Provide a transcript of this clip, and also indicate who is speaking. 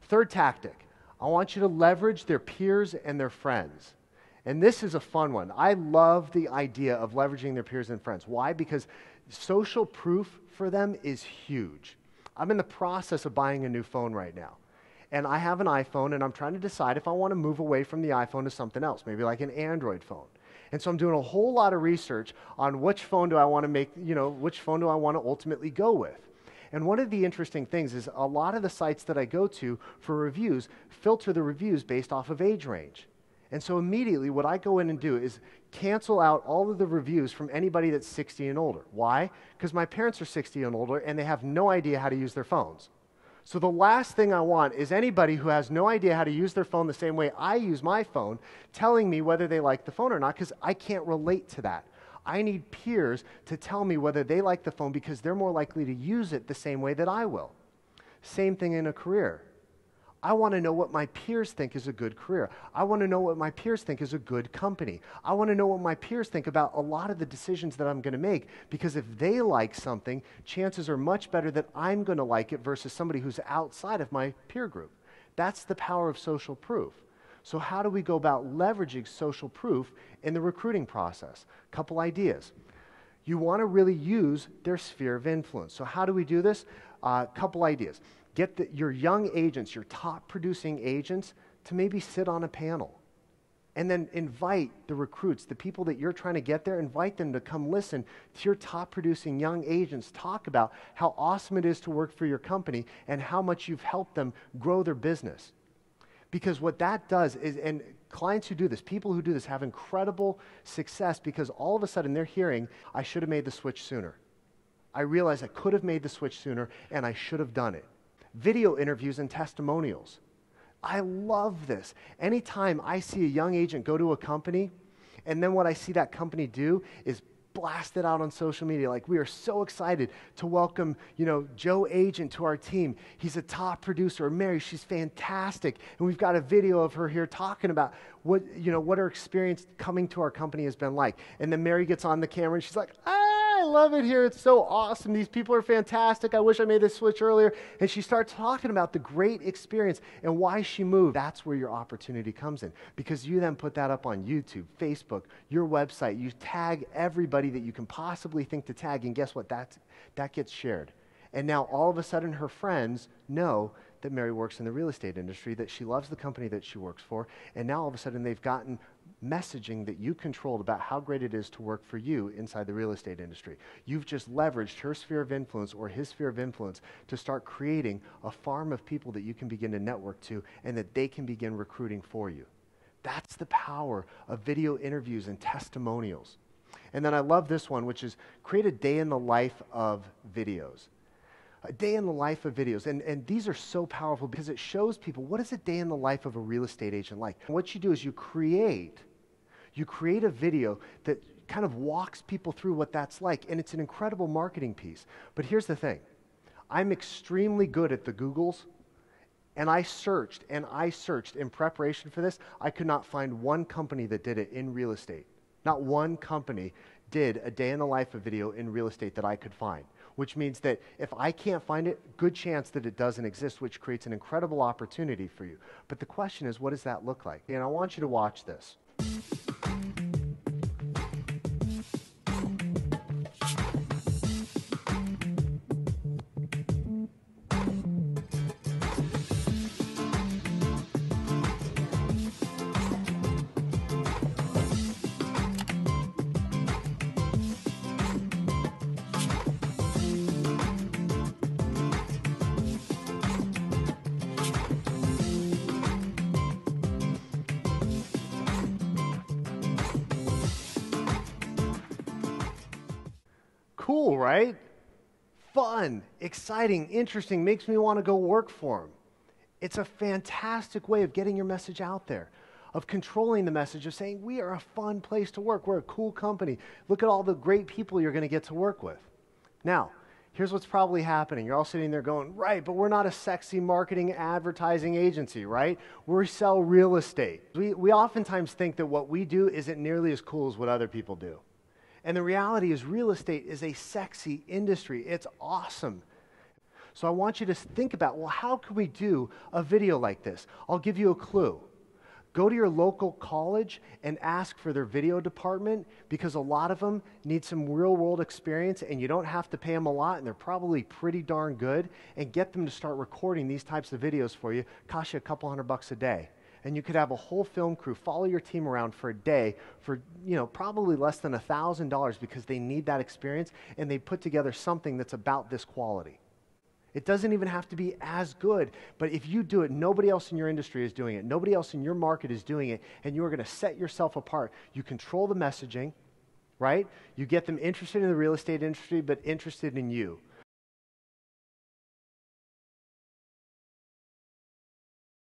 Speaker 1: Third tactic, I want you to leverage their peers and their friends. And this is a fun one. I love the idea of leveraging their peers and friends. Why? Because social proof for them is huge. I'm in the process of buying a new phone right now. And I have an iPhone, and I'm trying to decide if I want to move away from the iPhone to something else, maybe like an Android phone. And so I'm doing a whole lot of research on which phone do I want to make, which phone do I want to ultimately go with. And one of the interesting things is a lot of the sites that I go to for reviews filter the reviews based off of age range. And so immediately what I go in and do is cancel out all of the reviews from anybody that's 60 and older. Why? Because my parents are 60 and older and they have no idea how to use their phones. So the last thing I want is anybody who has no idea how to use their phone the same way I use my phone telling me whether they like the phone or not, because I can't relate to that. I need peers to tell me whether they like the phone because they're more likely to use it the same way that I will. Same thing in a career. I want to know what my peers think is a good career. I want to know what my peers think is a good company. I want to know what my peers think about a lot of the decisions that I'm going to make, because if they like something, chances are much better that I'm going to like it versus somebody who's outside of my peer group. That's the power of social proof. So how do we go about leveraging social proof in the recruiting process? A couple ideas. You want to really use their sphere of influence. So how do we do this? A couple ideas. Get your young agents, your top producing agents, to maybe sit on a panel. And then invite the recruits, the people that you're trying to get there, invite them to come listen to your top producing young agents talk about how awesome it is to work for your company and how much you've helped them grow their business. Because what that does is, and clients who do this, people who do this have incredible success because all of a sudden they're hearing, I should have made the switch sooner. I realized I could have made the switch sooner and I should have done it. Video interviews and testimonials. I love this. Anytime I see a young agent go to a company and then what I see that company do is blast it out on social media. Like, we are so excited to welcome, Joe Agent to our team. He's a top producer. Mary, she's fantastic. And we've got a video of her here talking about what her experience coming to our company has been like. And then Mary gets on the camera and she's like, I love it here. It's so awesome. These people are fantastic. I wish I made this switch earlier. And she starts talking about the great experience and why she moved. That's where your opportunity comes in, because you then put that up on YouTube, Facebook, your website. You tag everybody that you can possibly think to tag, and guess what? That gets shared. And now all of a sudden her friends know that Mary works in the real estate industry, that she loves the company that she works for, and now all of a sudden they've gotten messaging that you controlled about how great it is to work for you inside the real estate industry. You've just leveraged her sphere of influence or his sphere of influence to start creating a farm of people that you can begin to network to and that they can begin recruiting for you. That's the power of video interviews and testimonials. And then I love this one, which is create a day in the life of videos. A day in the life of videos. And these are so powerful because it shows people, what is a day in the life of a real estate agent like? And what you do is you create a video that kind of walks people through what that's like, and it's an incredible marketing piece. But here's the thing. I'm extremely good at the Googles, and I searched in preparation for this. I could not find one company that did it in real estate. Not one company did a day in the life of video in real estate that I could find, which means that if I can't find it, good chance that it doesn't exist, which creates an incredible opportunity for you. But the question is, what does that look like? And I want you to watch this. Cool, right? Fun, exciting, interesting, makes me want to go work for them. It's a fantastic way of getting your message out there, of controlling the message, of saying, we are a fun place to work. We're a cool company. Look at all the great people you're going to get to work with. Now, here's what's probably happening. You're all sitting there going, right, but we're not a sexy marketing advertising agency, right? We sell real estate. We oftentimes think that what we do isn't nearly as cool as what other people do. And the reality is real estate is a sexy industry. It's awesome. So I want you to think about, well, how could we do a video like this? I'll give you a clue. Go to your local college and ask for their video department, because a lot of them need some real-world experience, and you don't have to pay them a lot, and they're probably pretty darn good, and get them to start recording these types of videos for you. Cost you a couple $100 a day. And you could have a whole film crew follow your team around for a day for, probably less than $1,000, because they need that experience, and they put together something that's about this quality. It doesn't even have to be as good, but if you do it, nobody else in your industry is doing it. Nobody else in your market is doing it, and you are going to set yourself apart. You control the messaging, right? You get them interested in the real estate industry, but interested in you.